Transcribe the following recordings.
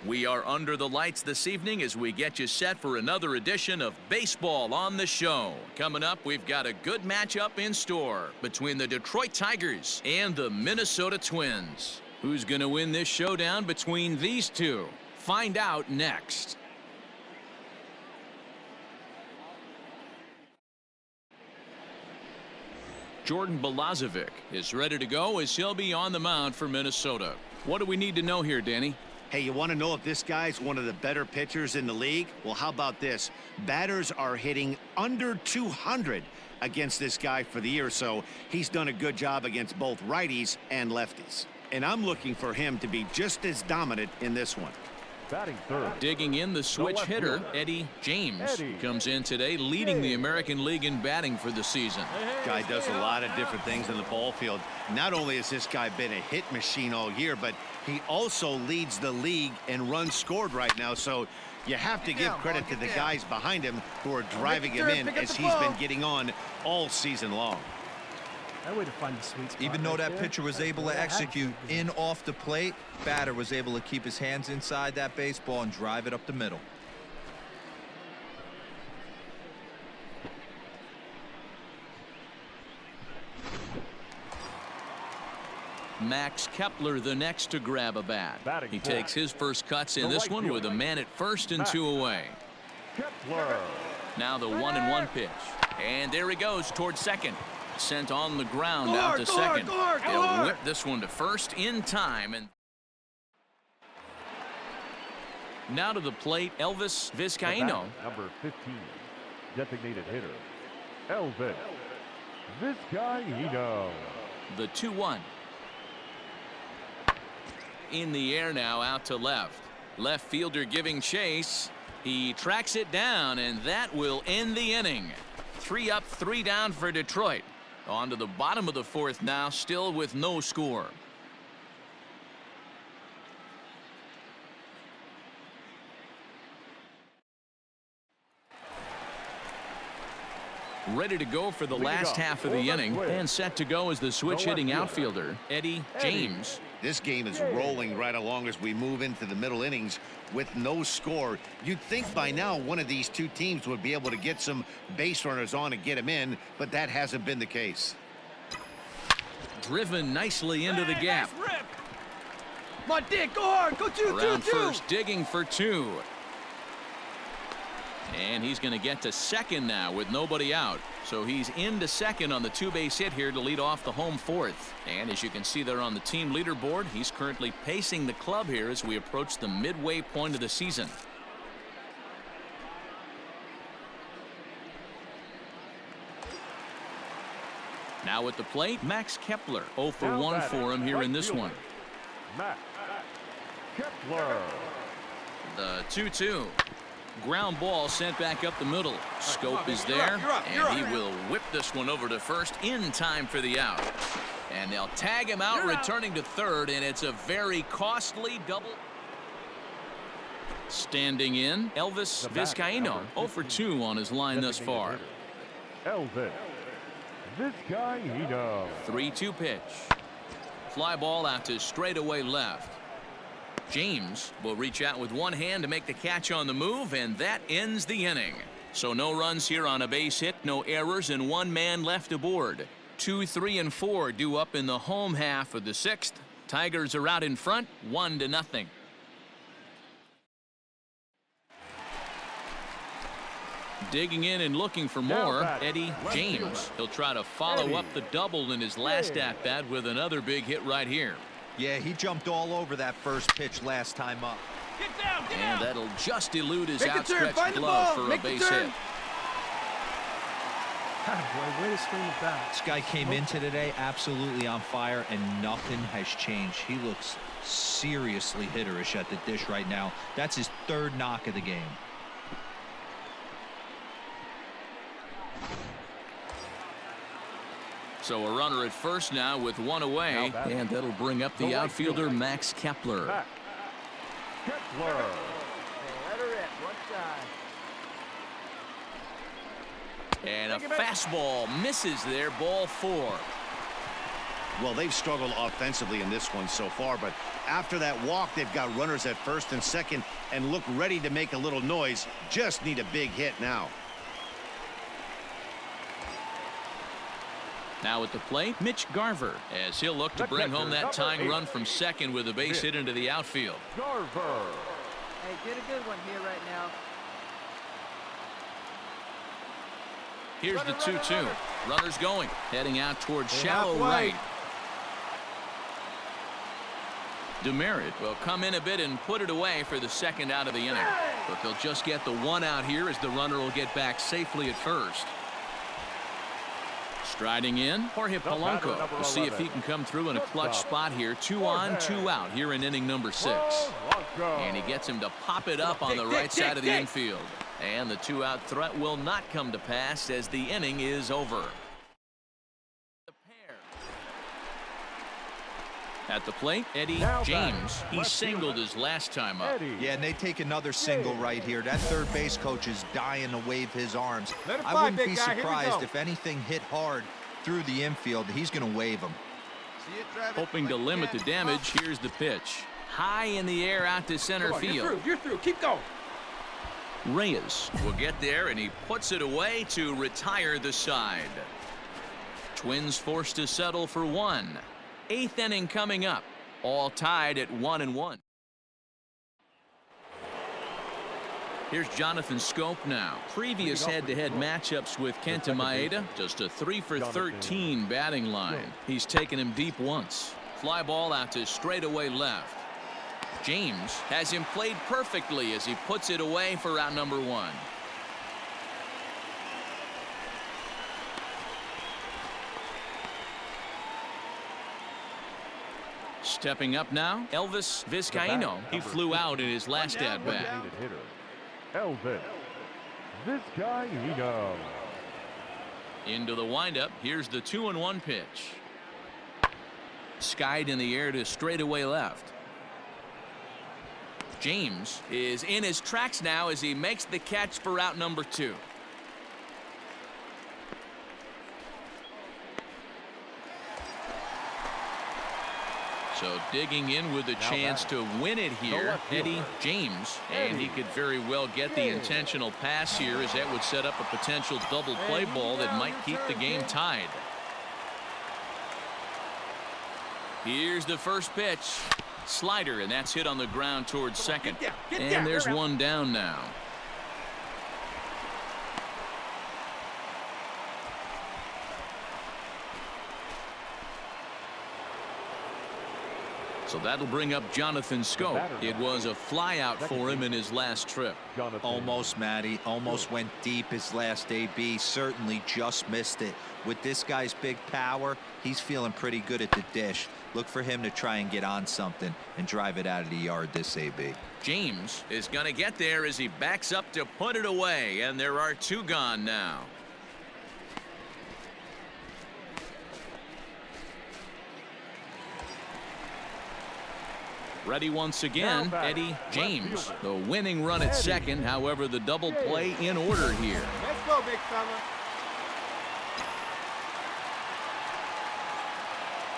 We are under the lights this evening as we get you set for another edition of Baseball on the Show. Coming up, we've got a good matchup in store between the Detroit Tigers and the Minnesota Twins. Who's going to win this showdown between these two? Find out next. Jordan Balazovic is ready to go as he'll be on the mound for Minnesota. What do we need to know here, Danny? Hey, you want to know if this guy's one of the better pitchers in the league? Well, how about this? Batters are hitting under 200 against this guy for the year, so he's done a good job against both righties and lefties. And I'm looking for him to be just as dominant in this one. Batting third. Digging in, the switch hitter, Eddie James, comes in today leading the American League in batting for the season. Guy does a lot of different things in the ball field. Not only has this guy been a hit machine all year, but he also leads the league in runs scored right now. So you have to give credit to the guys behind him who are driving him in as he's been getting on all season long. That way to find the sweet spot. Even though that pitcher was able to execute in off the plate, batter was able to keep his hands inside that baseball and drive it up the middle. Max Kepler the next to grab a bat. He takes his first cuts in this one with a man at first and 2 away. Kepler. Now the 1-1 pitch. And there he goes towards second. Sent on the ground out to second. They'll whip this one to first in time. And now to the plate, Elvis Vizcaino. Number 15, designated hitter, Elvis Vizcaino. The 2-1. In the air now, out to left. Left fielder giving chase. He tracks it down, and that will end the inning. 3 up, 3 down for Detroit. On to the bottom of the fourth now, still with no score. Ready to go for the last half of the inning, and set to go as the switch hitting outfielder, Eddie James. This game is rolling right along as we move into the middle innings with no score. You'd think by now one of these two teams would be able to get some base runners on and get them in, but that hasn't been the case. Driven nicely into the gap. Come on, Dick, go hard. Go 2-2-2. Around first, digging for 2. And he's going to get to second now with nobody out. So he's into second on the 2-base hit here to lead off the home fourth. And as you can see there on the team leaderboard, he's currently pacing the club here as we approach the midway point of the season. Now at the plate, Max Kepler. 0 for 1 for him here in this one. Max Kepler. The 2-2. Ground ball sent back up the middle. Scope is there, and he will whip this one over to first in time for the out. And they'll tag him out, returning to third, and it's a very costly double. Standing in, Elvis Vizcaino. 0 for 2 on his line thus far. Elvis Vizcaino. 3-2 pitch. Fly ball out to straightaway left. James will reach out with one hand to make the catch on the move, and that ends the inning. So no runs here on a base hit, no errors, and 1 man left aboard. 2, 3, and 4 due up in the home half of the 6th. Tigers are out in front, 1-0. Digging in and looking for more, Eddie James. He'll try to follow up the double in his last at-bat with another big hit right here. Yeah, he jumped all over that first pitch last time up. Get down, and that'll just elude his outstretched glove for a base hit. Boy, way to swing the bat. This guy came into today absolutely on fire, and nothing has changed. He looks seriously hitterish at the dish right now. That's his 3rd knock of the game. So a runner at first now with 1 away, and that'll bring up the outfielder Max Kepler. Max Kepler. Let her in, one side. And a fastball misses there, ball 4. Well, they've struggled offensively in this one so far, but after that walk, they've got runners at first and second and look ready to make a little noise. Just need a big hit now. Now at the plate, Mitch Garver, as he'll look to bring home that tying run from second with a base hit into the outfield. Garver. Hey, get a good one here right now. Here's the 2-2. Runners going, heading out towards shallow halfway. right. Demerit will come in a bit and put it away for the second out of the inning. But they'll just get the one out here as the runner will get back safely at first. Striding in, Jorge Polanco. We'll see if he can come through in a clutch spot here. 2 on, 2 out here in inning number 6. And he gets him to pop it up on the right side of the infield. And the 2-out threat will not come to pass as the inning is over. At the plate, Eddie James. He singled his last time up. Yeah, and they take another single right here. That third base coach is dying to wave his arms. Let it I fly, wouldn't big be guy. Here we surprised go. if anything hit hard through the infield. He's going to wave them. Hoping to limit the damage, here's the pitch. High in the air out to center field. You're through. Keep going. Reyes will get there, and he puts it away to retire the side. Twins forced to settle for 1. 8th inning coming up. All tied at 1-1. Here's Jonathan Schoop now. Previous head-to-head matchups with Kenta Maeda, just a 3 for 13 batting line. He's taken him deep once. Fly ball out to straightaway left. James has him played perfectly as he puts it away for out number 1. Stepping up now, Elvis Vizcaíno. He flew out in his last at-bat. Elvis Vizcaíno. Into the windup. Here's the 2-1 pitch. Skied in the air to straightaway left. James is in his tracks now as he makes the catch for out number 2. So digging in with a chance to win it here, Eddie James. And he could very well get the intentional pass here, as that would set up a potential double play ball that might keep the game tied. Here's the first pitch. Slider, and that's hit on the ground towards second. And there's one down now. So that'll bring up Jonathan Schoop. It was a flyout for him in his last trip. Almost, Matty. Almost went deep his last AB. Certainly just missed it. With this guy's big power, he's feeling pretty good at the dish. Look for him to try and get on something and drive it out of the yard this AB. James is going to get there as he backs up to put it away, and there are 2 gone now. Ready once again, Eddie James. The winning run at second, however, the double play in order here. Let's go, big fella.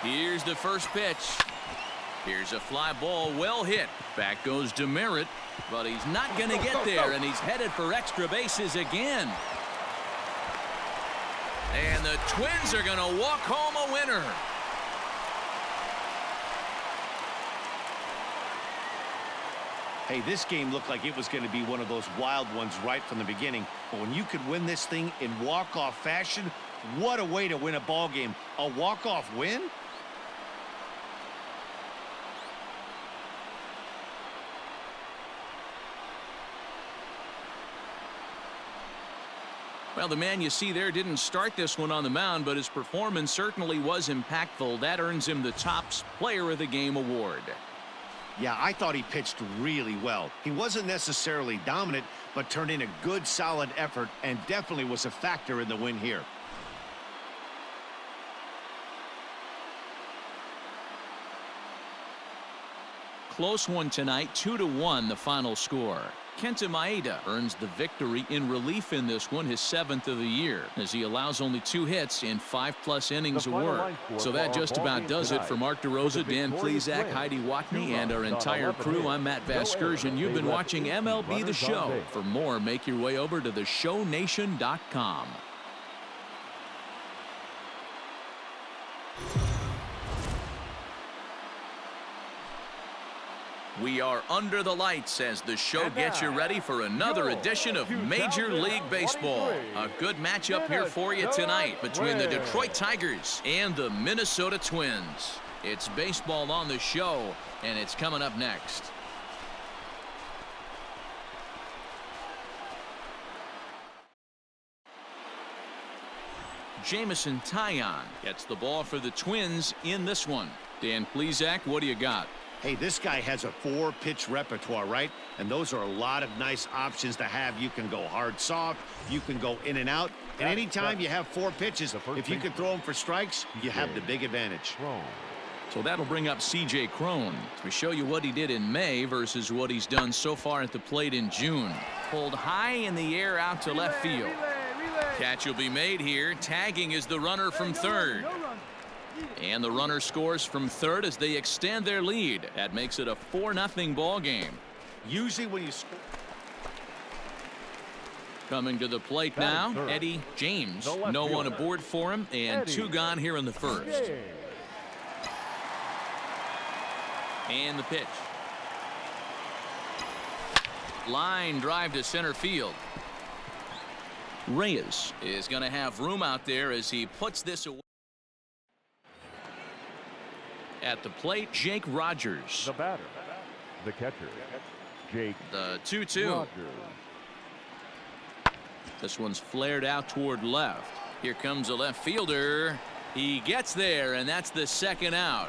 Here's the first pitch. Here's a fly ball, well hit. Back goes Demerit, but he's not going to get there, and he's headed for extra bases again. And the Twins are going to walk home a winner. Hey, this game looked like it was going to be one of those wild ones right from the beginning. But when you could win this thing in walk-off fashion, what a way to win a ball game. A walk-off win? Well, the man you see there didn't start this one on the mound, but his performance certainly was impactful. That earns him the Topps Player of the Game award. Yeah, I thought he pitched really well. He wasn't necessarily dominant, but turned in a good, solid effort and definitely was a factor in the win here. close one tonight, 2-1 the final score. Kenta Maeda earns the victory in relief in this one, his 7th of the year, as he allows only 2 hits in 5+ innings of work. So that just about does it for Mark DeRosa, Dan Plesac, Heidi Watney, and our entire crew. I'm Matt Vasgersian. You've been watching MLB The Show. For more, make your way over to theshownation.com. We are under the lights as the show gets you ready for another edition of Major League Baseball. A good matchup here for you tonight between the Detroit Tigers and the Minnesota Twins. It's baseball on the show, and it's coming up next. Jameson Taillon gets the ball for the Twins in this one. Dan Plesac, what do you got? Hey, this guy has a 4-pitch repertoire, right? And those are a lot of nice options to have. You can go hard, soft. You can go in and out. And anytime you have 4 pitches, if you can throw them for strikes, you have the big advantage. So that'll bring up C.J. Cron to show you what he did in May versus what he's done so far at the plate in June. Pulled high in the air out to left field. Catch will be made here. Tagging is the runner from third. And the runner scores from third as they extend their lead. That makes it a 4-0 ball game. Usually when you score. Coming to the plate now, Eddie James. No one aboard for him, and 2 gone here in the first. And the pitch. Line drive to center field. Reyes is going to have room out there as he puts this away. At the plate, Jake Rogers. The batter, the catcher, Jake. The 2-2. Rogers. This one's flared out toward left. Here comes a left fielder. He gets there, and that's the 2nd out.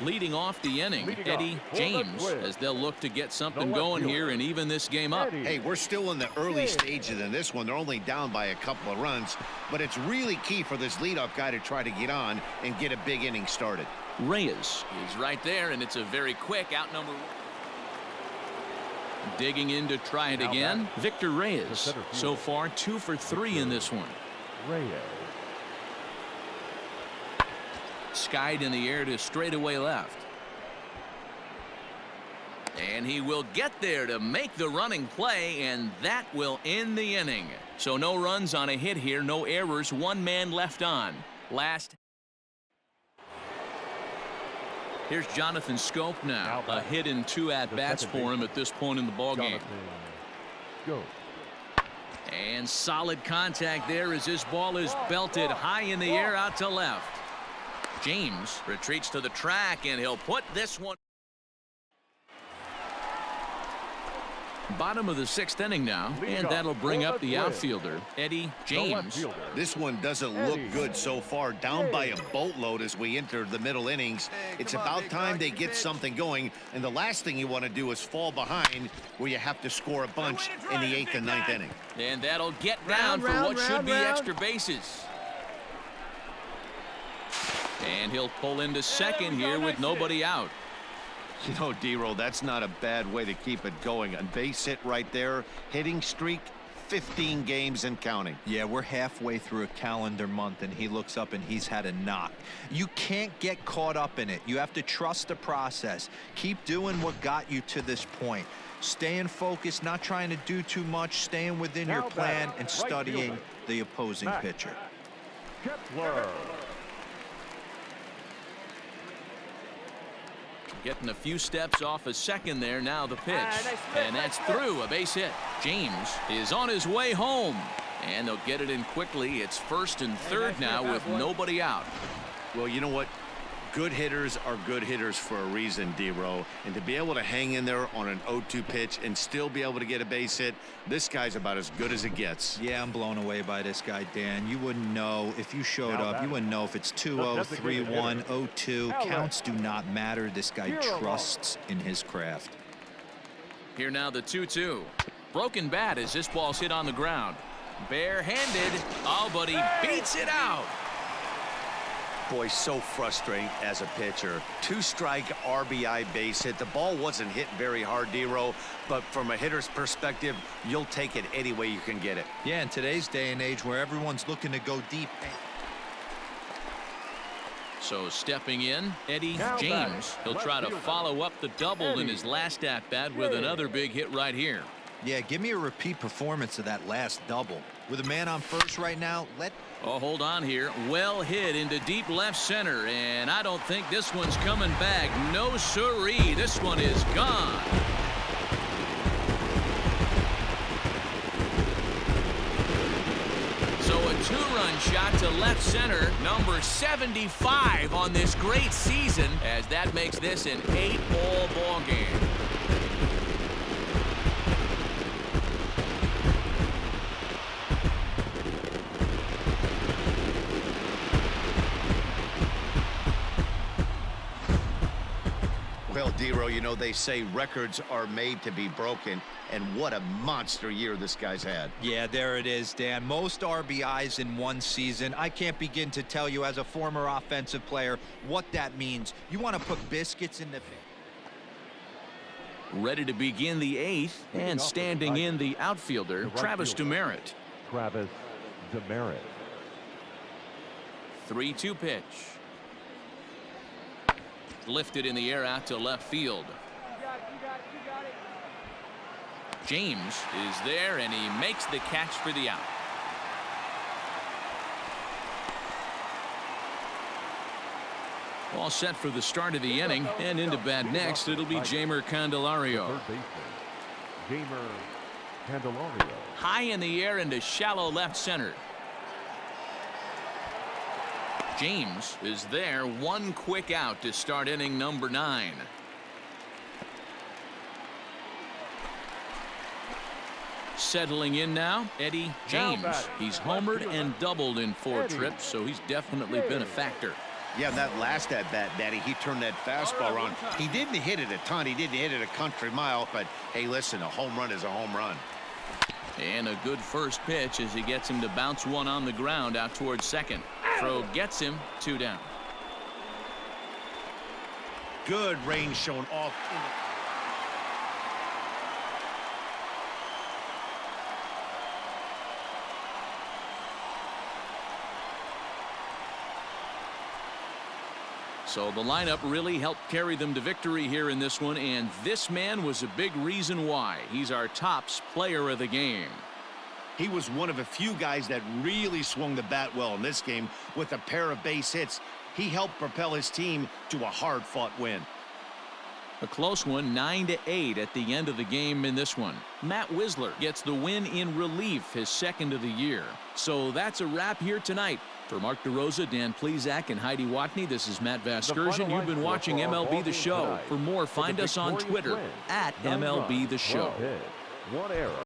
Leading off the inning, Eddie James, as they'll look to get something going here and even this game up. Hey, we're still in the early stages in this one. They're only down by a couple of runs, but it's really key for this leadoff guy to try to get on and get a big inning started. Reyes is right there, and it's a very quick out number 1. Digging in to try it again, Victor Reyes. So far 2 for 3 in this one. Reyes. Skied in the air to straightaway left. And he will get there to make the running play, and that will end the inning. So no runs on a hit here, no errors, 1 man left on. Last. Here's Jonathan Schoop now. A hit and 2 at-bats for him at this point in the ballgame. And solid contact there as this ball is belted high in the air out to left. James retreats to the track, and he'll put this one. Bottom of the 6th inning now, and that'll bring up the outfielder, Eddie James. This one doesn't look good so far. Down by a boatload as we enter the middle innings. It's about time they get something going, and the last thing you want to do is fall behind where you have to score a bunch in the 8th and 9th inning. And that'll get down for what should be extra bases. And he'll pull into second here with nobody out. You know, D-Roll, that's not a bad way to keep it going. A base hit right there. Hitting streak, 15 games and counting. Yeah, we're halfway through a calendar month, and he looks up and he's had a knock. You can't get caught up in it. You have to trust the process. Keep doing what got you to this point. Staying focused, not trying to do too much, staying within your plan, and studying the opposing pitcher. Kepler. Getting a few steps off a second there. Now the pitch. And that's through. A base hit. James is on his way home. And they'll get it in quickly. It's 1st and 3rd now with nobody out. Well, you know what? Good hitters are good hitters for a reason, D-Row. And to be able to hang in there on an 0-2 pitch and still be able to get a base hit, this guy's about as good as it gets. Yeah, I'm blown away by this guy, Dan. You wouldn't know if you showed up. You wouldn't know if it's 2-0, 3-1, 0-2. Counts do not matter. This guy trusts in his craft. Here now the 2-2. Broken bat as this ball's hit on the ground. Barehanded. Oh, but he beats it out. Boy, so frustrating as a pitcher. 2-strike RBI base hit. The ball wasn't hit very hard, D-Row, but from a hitter's perspective, you'll take it any way you can get it. Yeah, in today's day and age where everyone's looking to go deep. So stepping in, Eddie Now James. batting, He'll left try to fielder, follow up the double in Eddie his last at-bat with another big hit right here. Yeah, give me a repeat performance of that last double. With a man on first right now, Oh, hold on here. Well hit into deep left center, and I don't think this one's coming back. No siree. This one is gone. So a 2-run shot to left center, number 75 on this great season, as that makes this an 8-all ball game. Well, D-Row, you know, they say records are made to be broken, and what a monster year this guy's had. Yeah, there it is, Dan. Most RBIs in one season. I can't begin to tell you as a former offensive player what that means. You want to put biscuits in the... Ready to begin the 8th, and standing in the outfielder, right Travis fielder. Demeritte. Travis Demeritte. 3-2 pitch. Lifted in the air out to left field. You got it. James is there, and he makes the catch for the out. All set for the start of the inning, and into bat next, it'll be Jeimer Candelario. Third baseman, Jeimer Candelario. High in the air into shallow left center. James is there, one quick out to start inning number 9. Settling in now, Eddie James. He's homered and doubled in 4 trips, so he's definitely been a factor. Yeah, that last at-bat, Daddy, he turned that fastball around. He didn't hit it a ton. He didn't hit it a country mile, but hey, listen, a home run is a home run. And a good first pitch as he gets him to bounce one on the ground out towards second. Throw gets him 2 down. Good range shown off. So the lineup really helped carry them to victory here in this one, and this man was a big reason why. He's our tops player of the game. He was one of a few guys that really swung the bat well in this game with a pair of base hits. He helped propel his team to a hard-fought win. A close one, 9-8 at the end of the game in this one. Matt Wisler gets the win in relief, his second of the year. So that's a wrap here tonight. For Mark DeRosa, Dan Plesac, and Heidi Watney, this is Matt Vasgersian. You've been watching MLB The Show. For more, find us on Twitter @MLB The Show. 1 error.